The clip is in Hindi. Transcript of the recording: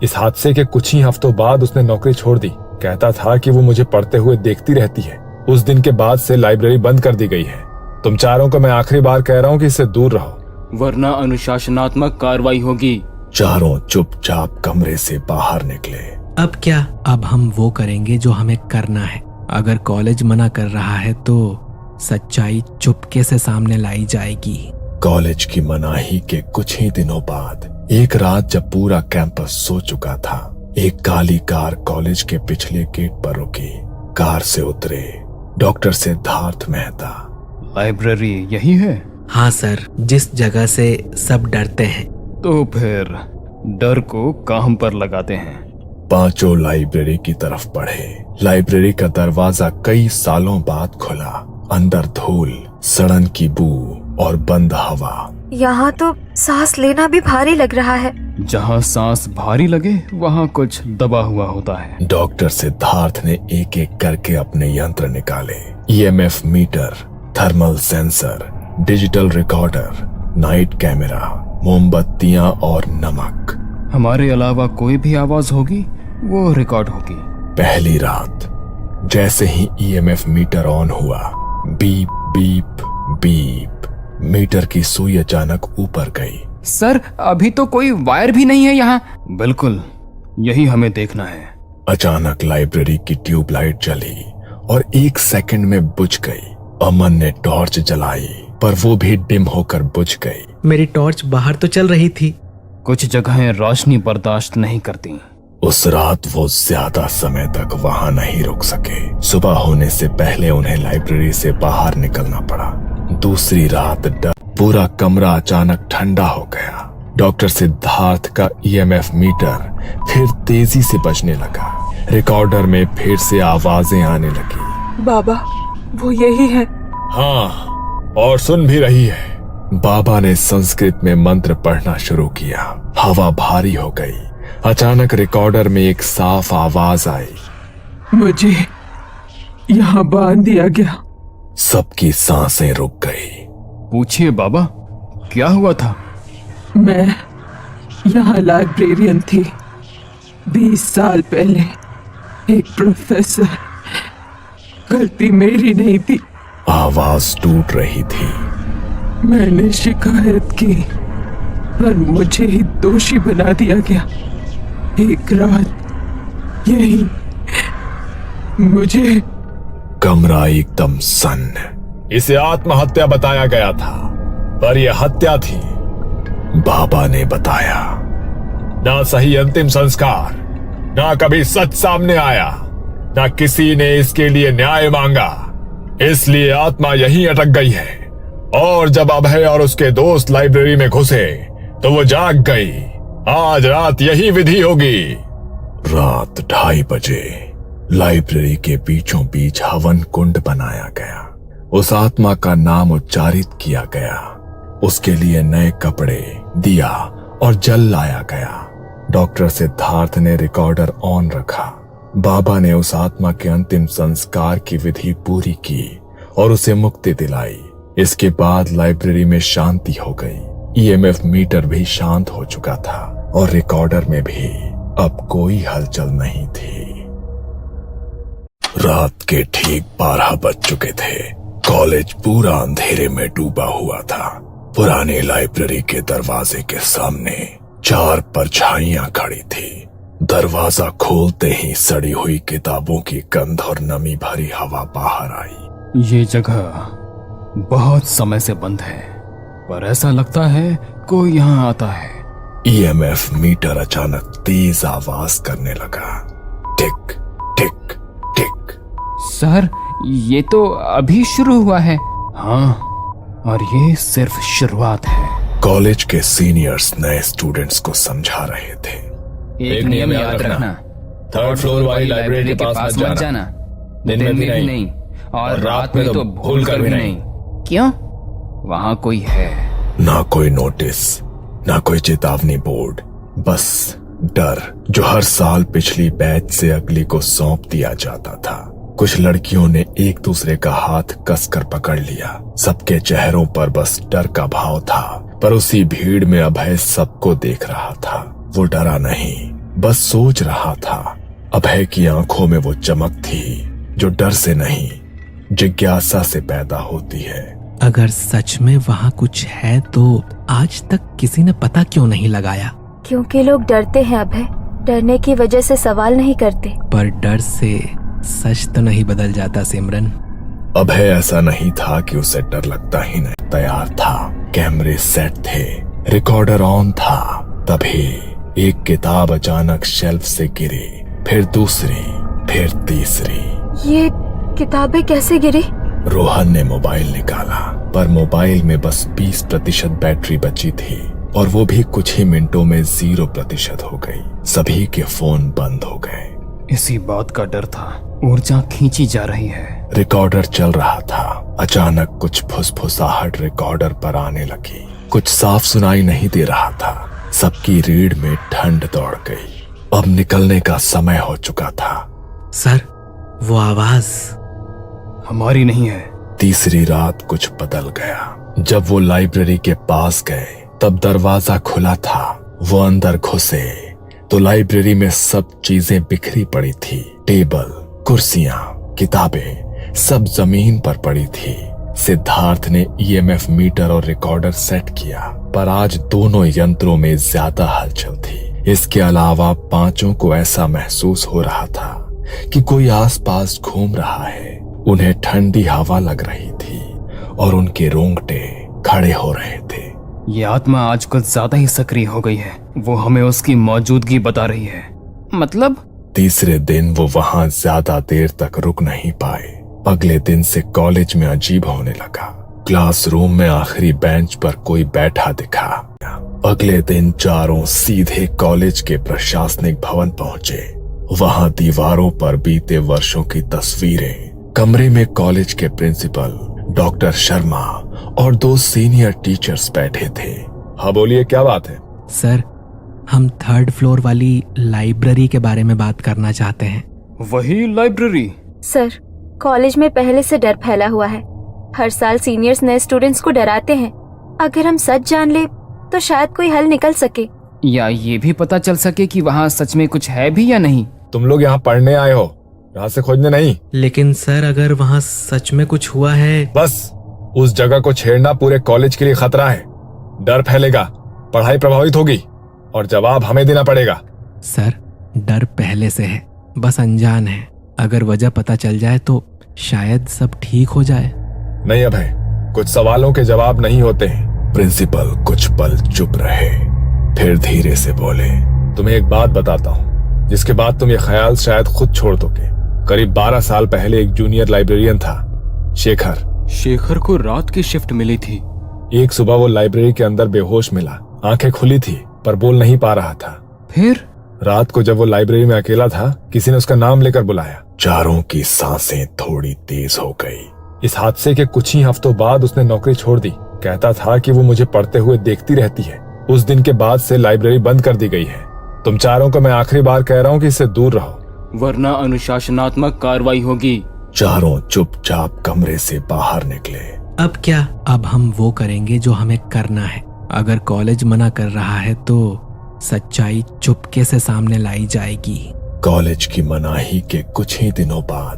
इस हादसे के कुछ ही हफ्तों बाद उसने नौकरी छोड़ दी। कहता था कि वो मुझे पढ़ते हुए देखती रहती है। उस दिन के बाद से लाइब्रेरी बंद कर दी गई है। तुम चारों को मैं आखिरी बार कह रहा हूँ कि इससे दूर रहो, वरना अनुशासनात्मक कार्रवाई होगी। चारों चुपचाप कमरे से बाहर निकले। अब क्या? अब हम वो करेंगे जो हमें करना है। अगर कॉलेज मना कर रहा है तो सच्चाई चुपके से सामने लाई जाएगी। कॉलेज की मनाही के कुछ ही दिनों बाद एक रात जब पूरा कैंपस सो चुका था, एक काली कार कॉलेज के पिछले गेट पर रुकी। कार से उतरे डॉक्टर सिद्धार्थ मेहता। लाइब्रेरी यही है? हाँ सर, जिस जगह से सब डरते हैं। तो फिर डर को काम पर लगाते हैं। पांचों लाइब्रेरी की तरफ बढ़े। लाइब्रेरी का दरवाजा कई सालों बाद खुला। अंदर धूल, सड़न की बू और बंद हवा। यहाँ तो सांस लेना भी भारी लग रहा है। जहाँ सांस भारी लगे वहाँ कुछ दबा हुआ होता है। डॉक्टर सिद्धार्थ ने एक एक करके अपने यंत्र निकाले। EMF meter, thermal sensor, digital recorder, night camera, मोमबत्तियां और नमक। हमारे अलावा कोई भी आवाज होगी वो रिकॉर्ड होगी। पहली रात जैसे ही ईएमएफ मीटर ऑन हुआ, बीप बीप बीप, मीटर की सुई अचानक ऊपर गई। सर, अभी तो कोई वायर भी नहीं है यहाँ। बिल्कुल, यही हमें देखना है। अचानक लाइब्रेरी की ट्यूबलाइट जली और 1 सेकंड में बुझ गई। अमन ने टॉर्च जलाई पर वो भी डिम होकर बुझ गई। मेरी टॉर्च बाहर तो चल रही थी। कुछ जगहें रोशनी बर्दाश्त नहीं करती। उस रात वो ज्यादा समय तक वहां नहीं रुक सके। सुबह होने से पहले उन्हें लाइब्रेरी से बाहर निकलना पड़ा। दूसरी रात पूरा कमरा अचानक ठंडा हो गया। डॉक्टर सिद्धार्थ का ईएमएफ मीटर फिर तेजी से बजने लगा। रिकॉर्डर में फिर से आवाजें आने लगी। बाबा, वो यही है। हाँ, और सुन भी रही है। बाबा ने संस्कृत में मंत्र पढ़ना शुरू किया। हवा भारी हो गई। अचानक रिकॉर्डर में एक साफ आवाज आई, मुझे यहाँ बांध दिया गया। सबकी सांसें रुक गई। पूछिए बाबा, क्या हुआ था? मैं यहाँ लाइब्रेरियन थी। 20 साल पहले एक प्रोफेसर, गलती मेरी नहीं थी। आवाज टूट रही थी। मैंने शिकायत की पर मुझे ही दोषी बना दिया गया। एक रात यही मुझे। कमरा एकदम सन्न। इसे आत्महत्या बताया गया था पर यह हत्या थी, बाबा ने बताया। ना सही अंतिम संस्कार, ना कभी सच सामने आया, ना किसी ने इसके लिए न्याय मांगा। इसलिए आत्मा यहीं अटक गई है। और जब अभय और उसके दोस्त लाइब्रेरी में घुसे तो वो जाग गई। आज रात यही विधि होगी। रात 2:30 बजे लाइब्रेरी के बीचों बीच हवन कुंड बनाया गया। उस आत्मा का नाम उच्चारित किया गया। उसके लिए नए कपड़े, दिया और जल लाया गया। डॉक्टर सिद्धार्थ ने रिकॉर्डर ऑन रखा। बाबा ने उस आत्मा के अंतिम संस्कार की विधि पूरी की और उसे मुक्ति दिलाई। इसके बाद लाइब्रेरी में शांति हो गई। ईएमएफ मीटर भी शांत हो चुका था और रिकॉर्डर में भी अब कोई हलचल नहीं थी। रात के ठीक 12 बज चुके थे। कॉलेज पूरा अंधेरे में डूबा हुआ था। पुरानी लाइब्रेरी के दरवाजे के सामने 4 परछाइयां खड़ी थी। दरवाजा खोलते ही सड़ी हुई किताबों की गंध और नमी भरी हवा बाहर आई। ये जगह बहुत समय से बंद है, पर ऐसा लगता है कोई यहाँ आता है। ईएमएफ मीटर अचानक तेज आवाज करने लगा। टिक टिक टिक। सर, ये तो अभी शुरू हुआ है। हाँ, और ये सिर्फ शुरुआत है। कॉलेज के सीनियर्स नए स्टूडेंट्स को समझा रहे थे। एक नियम याद रखना, 3rd फ्लोर वाली लाइब्रेरी के पास मत जाना। दिन में भी नहीं और रात में तो भूल कर भी नहीं। क्यों? वहाँ कोई है। ना कोई नोटिस, ना कोई चेतावनी बोर्ड, बस डर जो हर साल पिछली बैच से अगली को सौंप दिया जाता था। कुछ लड़कियों ने एक दूसरे का हाथ कसकर पकड़ लिया। सबके चेहरों पर बस डर का भाव था, पर उसी भीड़ में अभय सबको देख रहा था। वो डरा नहीं, बस सोच रहा था। अभय की आंखों में वो चमक थी जो डर से नहीं, जिज्ञासा से पैदा होती है। अगर सच में वहाँ कुछ है तो आज तक किसी ने पता क्यों नहीं लगाया? क्योंकि लोग डरते हैं अभय, डरने की वजह से सवाल नहीं करते। पर डर से सच तो नहीं बदल जाता सिमरन। अभय ऐसा नहीं था कि उसे डर लगता ही नहीं, तैयार था। कैमरे सेट थे, रिकॉर्डर ऑन था। तभी एक किताब अचानक शेल्फ से गिरी, फिर दूसरी, फिर तीसरी। ये किताबें कैसे गिरी? रोहन ने मोबाइल निकाला, पर मोबाइल में बस 20% बैटरी बची थी और वो भी कुछ ही मिनटों में 0% हो गई। सभी के फोन बंद हो गए। इसी बात का डर था, ऊर्जा खींची जा रही है। रिकॉर्डर चल रहा था। अचानक कुछ फुसफुसाहट रिकॉर्डर पर आने लगी। कुछ साफ सुनाई नहीं दे रहा था। सबकी रीढ़ में ठंड दौड़ गई। अब निकलने का समय हो चुका था। सर, वो आवाज हमारी नहीं है। तीसरी रात कुछ बदल गया। जब वो लाइब्रेरी के पास गए तब दरवाजा खुला था। वो अंदर घुसे तो लाइब्रेरी में सब चीजें बिखरी पड़ी थी। टेबल, कुर्सियां, किताबें सब जमीन पर पड़ी थी। सिद्धार्थ ने ईएमएफ मीटर और रिकॉर्डर सेट किया, पर आज दोनों यंत्रों में ज्यादा हलचल थी। इसके अलावा पांचों को ऐसा महसूस हो रहा था कि कोई आसपास घूम रहा है। उन्हें ठंडी हवा लग रही थी और उनके रोंगटे खड़े हो रहे थे। ये आत्मा आजकल ज्यादा ही सक्रिय हो गई है। वो हमें उसकी मौजूदगी बता रही है। मतलब? तीसरे दिन वो वहां ज्यादा देर तक रुक नहीं पाए। अगले दिन से कॉलेज में अजीब होने लगा। क्लासरूम में आखिरी बेंच पर कोई बैठा दिखा। अगले दिन चारों सीधे कॉलेज के प्रशासनिक भवन पहुंचे। वहां दीवारों पर बीते वर्षों की तस्वीरें, कमरे में कॉलेज के प्रिंसिपल डॉक्टर शर्मा और 2 सीनियर टीचर्स बैठे थे। हाँ बोलिए, क्या बात है? सर, हम 3rd फ्लोर वाली लाइब्रेरी के बारे में बात करना चाहते हैं। वही लाइब्रेरी? सर, कॉलेज में पहले से डर फैला हुआ है। हर साल सीनियर्स नए स्टूडेंट्स को डराते हैं। अगर हम सच जान ले तो शायद कोई हल निकल सके, या ये भी पता चल सके कि वहाँ सच में कुछ है भी या नहीं। तुम लोग यहाँ पढ़ने आए हो, रहस्य खोजने नहीं। लेकिन सर, अगर वहाँ सच में कुछ हुआ है। बस उस जगह को छेड़ना पूरे कॉलेज के लिए खतरा है। डर फैलेगा, पढ़ाई प्रभावित होगी और जवाब हमें देना पड़ेगा। सर, डर पहले से है, बस अनजान है। अगर वजह पता चल जाए तो शायद सब ठीक हो जाए। नहीं अभय, कुछ सवालों के जवाब नहीं होते हैं। प्रिंसिपल कुछ पल चुप रहे, फिर धीरे से बोले, तुम्हें एक बात बताता हूँ जिसके बाद तुम ये ख्याल शायद खुद छोड़ दोगे। करीब 12 साल पहले एक जूनियर लाइब्रेरियन था, शेखर को रात की शिफ्ट मिली थी। एक सुबह वो लाइब्रेरी के अंदर बेहोश मिला। आंखें खुली थी पर बोल नहीं पा रहा था। फिर रात को जब वो लाइब्रेरी में अकेला था, किसी ने उसका नाम लेकर बुलाया। चारों की सांसें थोड़ी तेज हो गई। इस हादसे के कुछ ही हफ्तों बाद उसने नौकरी छोड़ दी। कहता था कि वो मुझे पढ़ते हुए देखती रहती है। उस दिन के बाद से लाइब्रेरी बंद कर दी गई है। तुम चारों को मैं आखिरी बार कह रहा हूँ कि इससे दूर रहो, वरना अनुशासनात्मक कार्रवाई होगी। चारों चुपचाप कमरे से बाहर निकले। अब क्या? अब हम वो करेंगे जो हमें करना है। अगर कॉलेज मना कर रहा है तो सच्चाई चुपके से सामने लाई जाएगी। कॉलेज की मनाही के कुछ ही दिनों बाद